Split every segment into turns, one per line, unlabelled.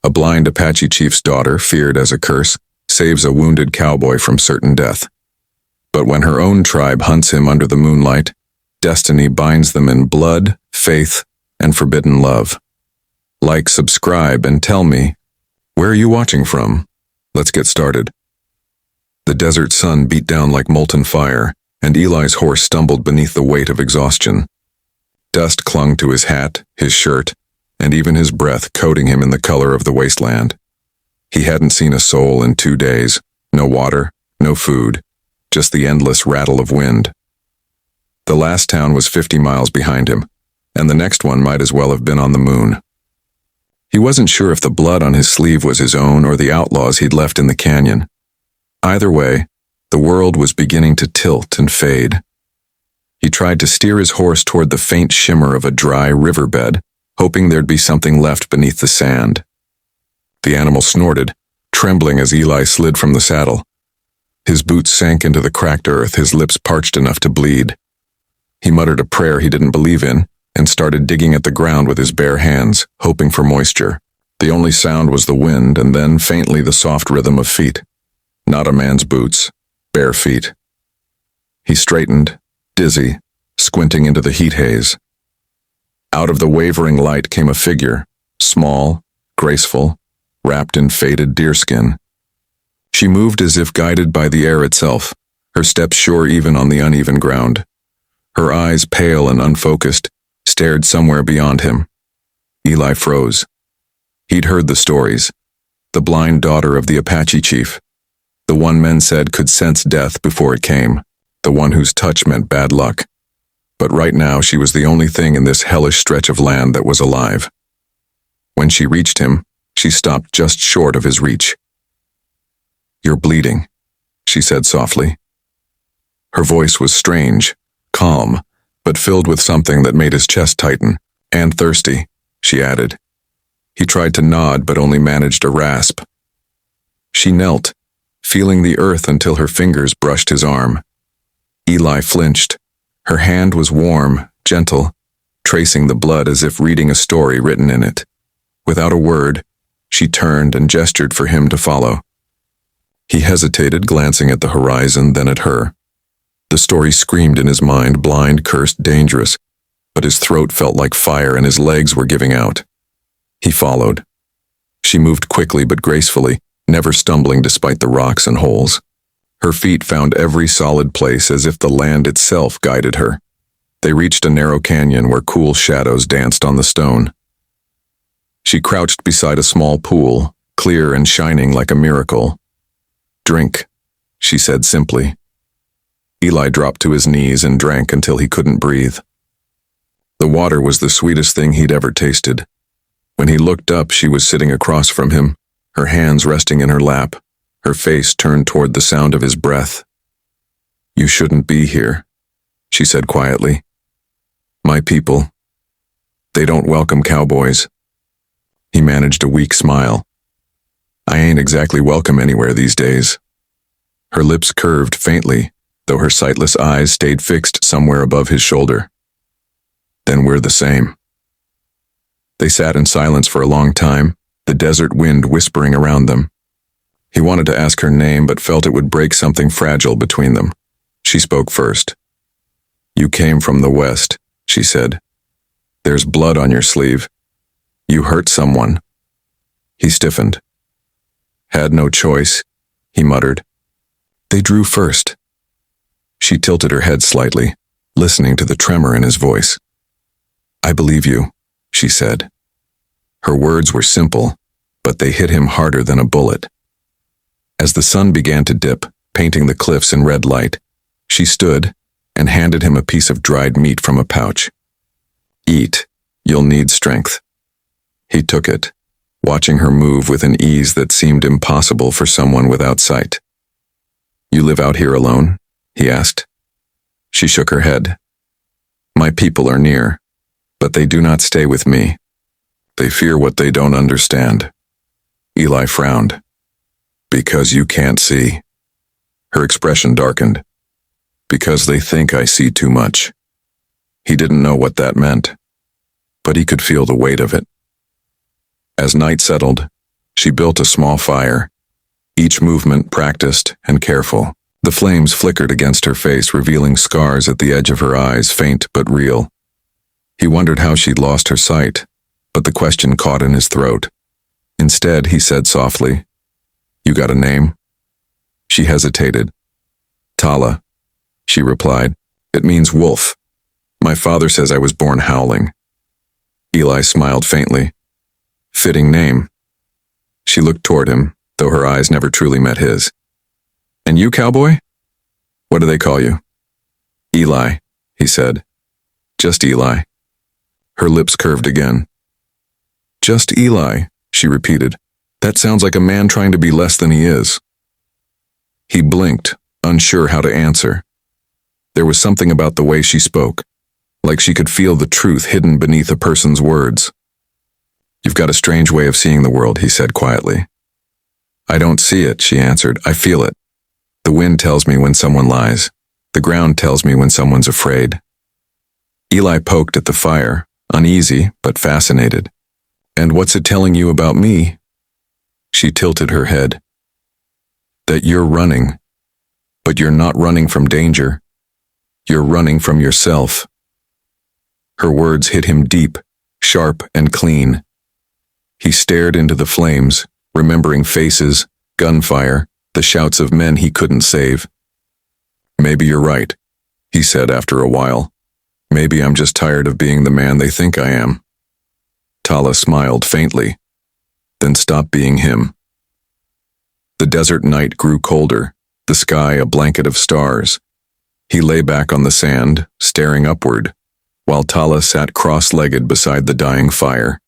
A blind Apache chief's daughter, feared as a curse, saves a wounded cowboy from certain death. But when her own tribe hunts him under the moonlight, destiny binds them in blood, faith, and forbidden love. Like, subscribe, and tell me, where are you watching from? Let's get started. The desert sun beat down like molten fire, and Eli's horse stumbled beneath the weight of exhaustion. Dust clung to his hat, his shirt, and even his breath, coating him in the color of the wasteland. He hadn't seen a soul in 2 days, no water, no food, just the endless rattle of wind. The last town was 50 miles behind him, and the next one might as well have been on the moon. He wasn't sure if the blood on his sleeve was his own or the outlaws he'd left in the canyon. Either way, the world was beginning to tilt and fade. He tried to steer his horse toward the faint shimmer of a dry riverbed, hoping there'd be something left beneath the sand. The animal snorted, trembling as Eli slid from the saddle. His boots sank into the cracked earth, his lips parched enough to bleed. He muttered a prayer he didn't believe in and started digging at the ground with his bare hands, hoping for moisture. The only sound was the wind and then faintly the soft rhythm of feet. Not a man's boots, bare feet. He straightened, dizzy, squinting into the heat haze. Out of the wavering light came a figure, small, graceful, wrapped in faded deerskin. She moved as if guided by the air itself, her steps sure even on the uneven ground. Her eyes, pale and unfocused, stared somewhere beyond him. Eli froze. He'd heard the stories. The blind daughter of the Apache chief. The one men said could sense death before it came. The one whose touch meant bad luck. But right now she was the only thing in this hellish stretch of land that was alive. When she reached him, she stopped just short of his reach. "You're bleeding," she said softly. Her voice was strange, calm, but filled with something that made his chest tighten. "And thirsty," she added. He tried to nod but only managed a rasp. She knelt, feeling the earth until her fingers brushed his arm. Eli flinched. Her hand was warm, gentle, tracing the blood as if reading a story written in it. Without a word, she turned and gestured for him to follow. He hesitated, glancing at the horizon, then at her. The story screamed in his mind, blind, cursed, dangerous, but his throat felt like fire and his legs were giving out. He followed. She moved quickly but gracefully, never stumbling despite the rocks and holes. Her feet found every solid place as if the land itself guided her. They reached a narrow canyon where cool shadows danced on the stone. She crouched beside a small pool, clear and shining like a miracle. "Drink," she said simply. Eli dropped to his knees and drank until he couldn't breathe. The water was the sweetest thing he'd ever tasted. When he looked up, she was sitting across from him, her hands resting in her lap, her face turned toward the sound of his breath. "You shouldn't be here," she said quietly. "My people, they don't welcome cowboys." He managed a weak smile. "I ain't exactly welcome anywhere these days." Her lips curved faintly, though her sightless eyes stayed fixed somewhere above his shoulder. "Then we're the same." They sat in silence for a long time, the desert wind whispering around them. He wanted to ask her name but felt it would break something fragile between them. She spoke first. "You came from the west," she said. "There's blood on your sleeve. You hurt someone." He stiffened. "Had no choice," he muttered. "They drew first." She tilted her head slightly, listening to the tremor in his voice. "I believe you," she said. Her words were simple, but they hit him harder than a bullet. As the sun began to dip, painting the cliffs in red light, she stood and handed him a piece of dried meat from a pouch. "Eat, you'll need strength." He took it, watching her move with an ease that seemed impossible for someone without sight. "You live out here alone?" he asked. She shook her head. "My people are near, but they do not stay with me. They fear what they don't understand." Eli frowned. "Because you can't see." Her expression darkened. "Because they think I see too much." He didn't know what that meant, but he could feel the weight of it. As night settled, She built a small fire, each movement practiced and careful. The flames flickered against her face, revealing scars at the edge of her eyes, faint but real. He wondered how she'd lost her sight, but the question caught in his throat. Instead, he said softly, "You got a name?" She hesitated. "Tala," she replied. "It means wolf. My father says I was born howling." Eli smiled faintly. "Fitting name." She looked toward him, though her eyes never truly met his. "And you, Cowboy? What do they call you?" "Eli," he said. "Just Eli." Her lips curved again. "Just Eli," she repeated. "That sounds like a man trying to be less than he is." He blinked, unsure how to answer. There was something about the way she spoke, like she could feel the truth hidden beneath a person's words. "You've got a strange way of seeing the world," he said quietly. "I don't see it," she answered. "I feel it. The wind tells me when someone lies. The ground tells me when someone's afraid." Eli poked at the fire, uneasy but fascinated. "And what's it telling you about me?" She tilted her head. "That you're running. But you're not running from danger. You're running from yourself." Her words hit him deep, sharp and clean. He stared into the flames, remembering faces, gunfire, the shouts of men he couldn't save. "Maybe you're right," he said after a while. "Maybe I'm just tired of being the man they think I am." Tala smiled faintly, then stopped being him. The desert night grew colder, the sky a blanket of stars. He lay back on the sand, staring upward, while Tala sat cross-legged beside the dying fire.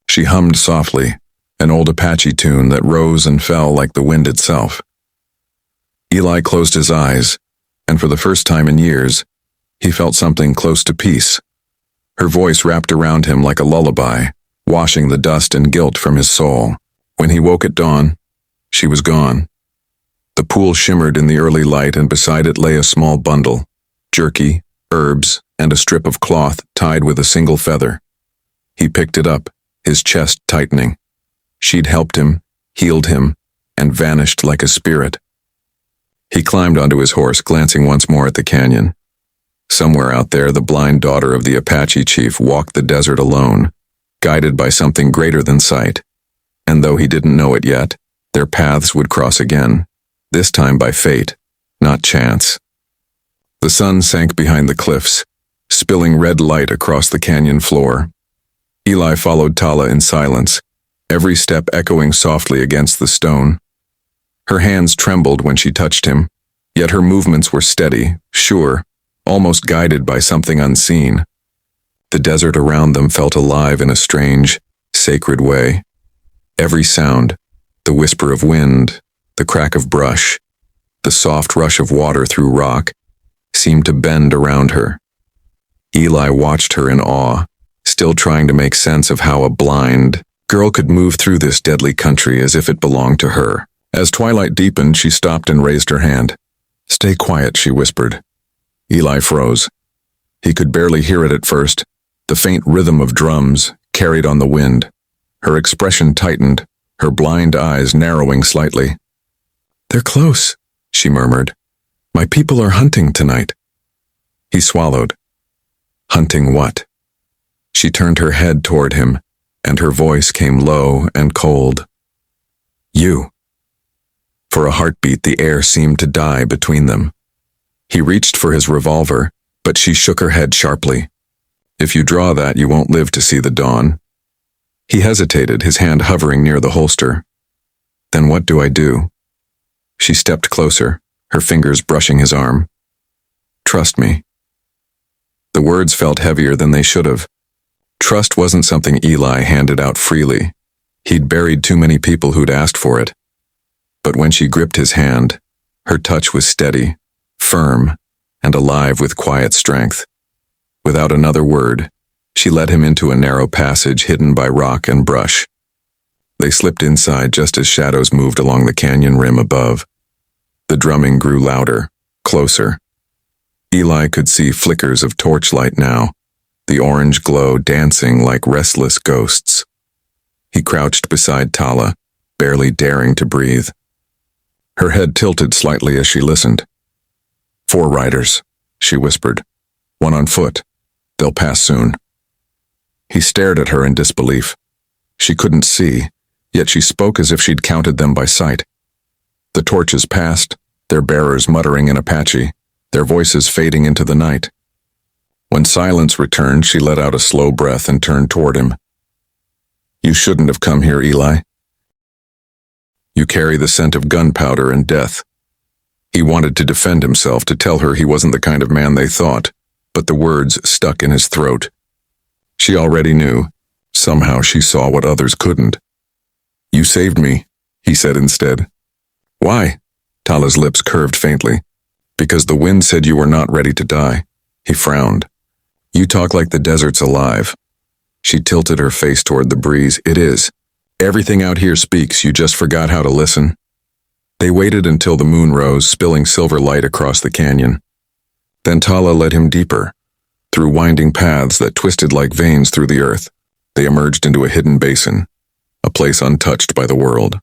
She hummed softly, an old Apache tune that rose and fell like the wind itself. Eli closed his eyes, and for the first time in years, he felt something close to peace. Her voice wrapped around him like a lullaby, washing the dust and guilt from his soul. When he woke at dawn, she was gone. The pool shimmered in the early light, and beside it lay a small bundle, jerky, herbs, and a strip of cloth tied with a single feather. He picked it up, his chest tightening. She'd helped him, healed him, and vanished like a spirit. He climbed onto his horse, glancing once more at the canyon. Somewhere out there, the blind daughter of the Apache chief walked the desert alone, guided by something greater than sight. And though he didn't know it yet, their paths would cross again, this time by fate, not chance. The sun sank behind the cliffs, spilling red light across the canyon floor. Eli followed Tala in silence, every step echoing softly against the stone. Her hands trembled when she touched him, yet her movements were steady, sure, almost guided by something unseen. The desert around them felt alive in a strange, sacred way. Every sound, the whisper of wind, the crack of brush, the soft rush of water through rock, seemed to bend around her. Eli watched her in awe, still trying to make sense of how a blind girl could move through this deadly country as if it belonged to her. As twilight deepened, she stopped and raised her hand. "Stay quiet," she whispered. Eli froze. He could barely hear it at first, the faint rhythm of drums carried on the wind. Her expression tightened, her blind eyes narrowing slightly. "They're close," she murmured. "My people are hunting tonight." He swallowed. "Hunting what?" She turned her head toward him, and her voice came low and cold. "You." For a heartbeat, the air seemed to die between them. He reached for his revolver, but she shook her head sharply. "If you draw that, you won't live to see the dawn." He hesitated, his hand hovering near the holster. "Then what do I do?" She stepped closer, her fingers brushing his arm. "Trust me." The words felt heavier than they should have. Trust wasn't something Eli handed out freely. He'd buried too many people who'd asked for it. But when she gripped his hand, her touch was steady, firm, and alive with quiet strength. Without another word, she led him into a narrow passage hidden by rock and brush. They slipped inside just as shadows moved along the canyon rim above. The drumming grew louder, closer. Eli could see flickers of torchlight now, the orange glow dancing like restless ghosts. He crouched beside Tala, barely daring to breathe. Her head tilted slightly as she listened. 4 riders, she whispered. 1 on foot. They'll pass soon. He stared at her in disbelief. She couldn't see, yet she spoke as if she'd counted them by sight. The torches passed, their bearers muttering in Apache, their voices fading into the night. When silence returned, she let out a slow breath and turned toward him. You shouldn't have come here, Eli. You carry the scent of gunpowder and death. He wanted to defend himself, to tell her he wasn't the kind of man they thought, but the words stuck in his throat. She already knew. Somehow she saw what others couldn't. You saved me, he said instead. Why? Tala's lips curved faintly. Because the wind said you were not ready to die. He frowned. You talk like the desert's alive. She tilted her face toward the breeze. It is. Everything out here speaks, you just forgot how to listen. They waited until the moon rose, spilling silver light across the canyon. Then Tala led him deeper. Through winding paths that twisted like veins through the earth, they emerged into a hidden basin, a place untouched by the world.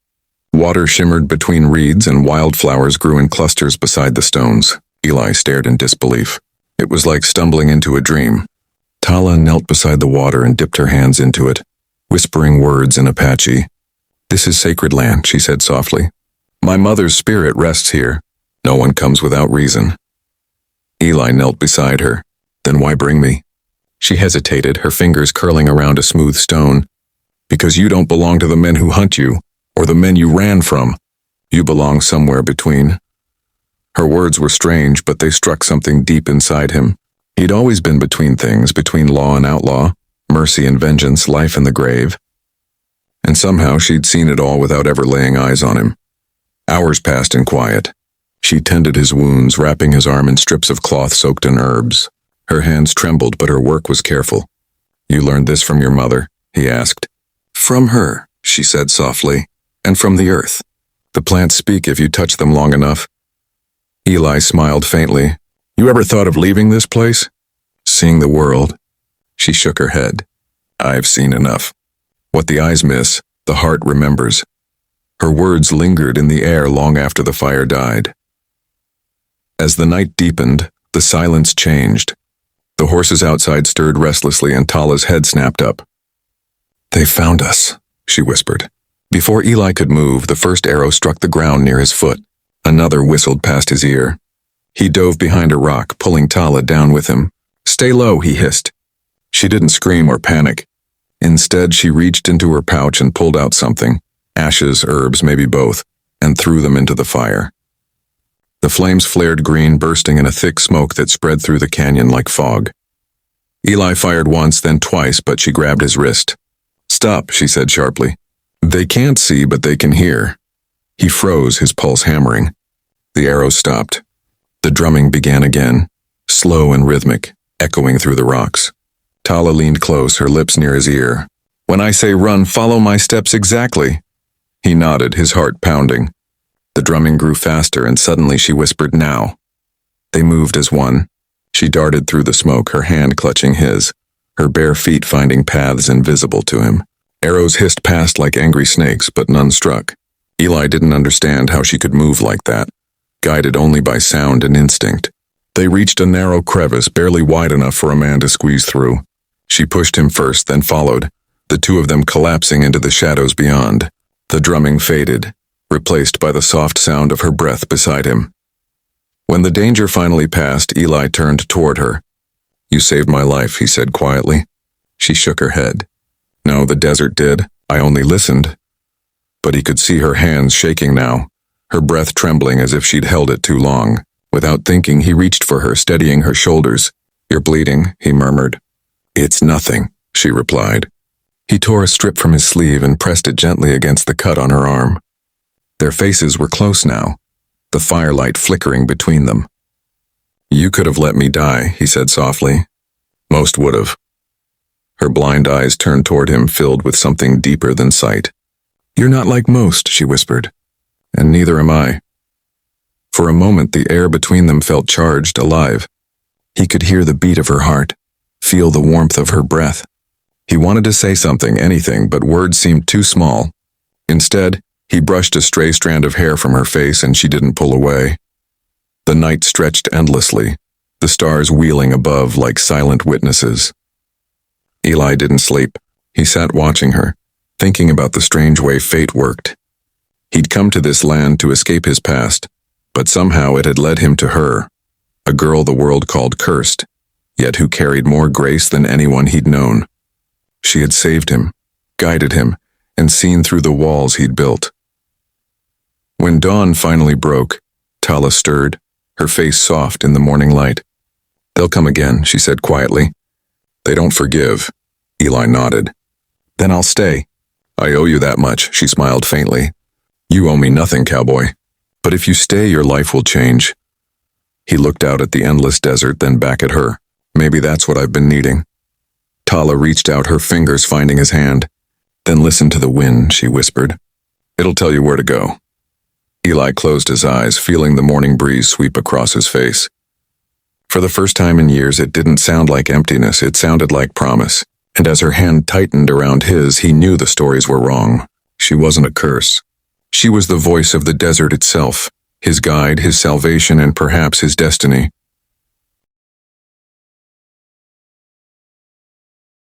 Water shimmered between reeds and wildflowers grew in clusters beside the stones. Eli stared in disbelief. It was like stumbling into a dream. Tala knelt beside the water and dipped her hands into it, whispering words in Apache. This is sacred land, she said softly. My mother's spirit rests here. No one comes without reason. Eli knelt beside her. Then why bring me? She hesitated, her fingers curling around a smooth stone. Because you don't belong to the men who hunt you, or the men you ran from. You belong somewhere between. Her words were strange, but they struck something deep inside him. He'd always been between things, between law and outlaw, mercy and vengeance, life and the grave. And somehow she'd seen it all without ever laying eyes on him. Hours passed in quiet. She tended his wounds, wrapping his arm in strips of cloth soaked in herbs. Her hands trembled, but her work was careful. You learned this from your mother? He asked. From her, she said softly, and from the earth. The plants speak if you touch them long enough. Eli smiled faintly. You ever thought of leaving this place? Seeing the world? She shook her head. I've seen enough. What the eyes miss, the heart remembers. Her words lingered in the air long after the fire died. As the night deepened, the silence changed. The horses outside stirred restlessly and Tala's head snapped up. They found us, she whispered. Before Eli could move, the first arrow struck the ground near his foot. Another whistled past his ear. He dove behind a rock, pulling Tala down with him. Stay low, he hissed. She didn't scream or panic. Instead, she reached into her pouch and pulled out something, ashes, herbs, maybe both, and threw them into the fire. The flames flared green, bursting in a thick smoke that spread through the canyon like fog. Eli fired once, then twice, but she grabbed his wrist. Stop, she said sharply. They can't see, but they can hear. He froze, his pulse hammering. The arrows stopped. The drumming began again, slow and rhythmic, echoing through the rocks. Tala leaned close, her lips near his ear. When I say run, follow my steps exactly. He nodded, his heart pounding. The drumming grew faster, and suddenly she whispered, now. They moved as one. She darted through the smoke, her hand clutching his, her bare feet finding paths invisible to him. Arrows hissed past like angry snakes, but none struck. Eli didn't understand how she could move like that, guided only by sound and instinct. They reached a narrow crevice barely wide enough for a man to squeeze through. She pushed him first, then followed, the two of them collapsing into the shadows beyond. The drumming faded, replaced by the soft sound of her breath beside him. When the danger finally passed, Eli turned toward her. You saved my life, he said quietly. She shook her head. No, the desert did. I only listened. But he could see her hands shaking now, her breath trembling as if she'd held it too long. Without thinking, he reached for her, steadying her shoulders. You're bleeding, he murmured. It's nothing, she replied. He tore a strip from his sleeve and pressed it gently against the cut on her arm. Their faces were close now, the firelight flickering between them. You could have let me die, he said softly. Most would have. Her blind eyes turned toward him, filled with something deeper than sight. You're not like most, she whispered. And neither am I. For a moment, the air between them felt charged, alive. He could hear the beat of her heart, feel the warmth of her breath. He wanted to say something, anything, but words seemed too small. Instead, He brushed a stray strand of hair from her face and she didn't pull away. The night stretched endlessly, the stars wheeling above like silent witnesses. Eli didn't sleep. He sat watching her, thinking about the strange way fate worked. He'd come to this land to escape his past, but somehow it had led him to her, a girl the world called cursed, yet who carried more grace than anyone he'd known. She had saved him, guided him, and seen through the walls he'd built. When dawn finally broke, Tala stirred, her face soft in the morning light. "They'll come again," she said quietly. "They don't forgive." Eli nodded. "Then I'll stay." "I owe you that much," she smiled faintly. "You owe me nothing, Cowboy. But if you stay, your life will change." He looked out at the endless desert, then back at her. "Maybe that's what I've been needing." Tala reached out, her fingers finding his hand. "Then listen to the wind," she whispered. "It'll tell you where to go." Eli closed his eyes, feeling the morning breeze sweep across his face. For the first time in years, it didn't sound like emptiness, it sounded like promise. And as her hand tightened around his, he knew the stories were wrong. She wasn't a curse. She was the voice of the desert itself, his guide, his salvation, and perhaps his destiny.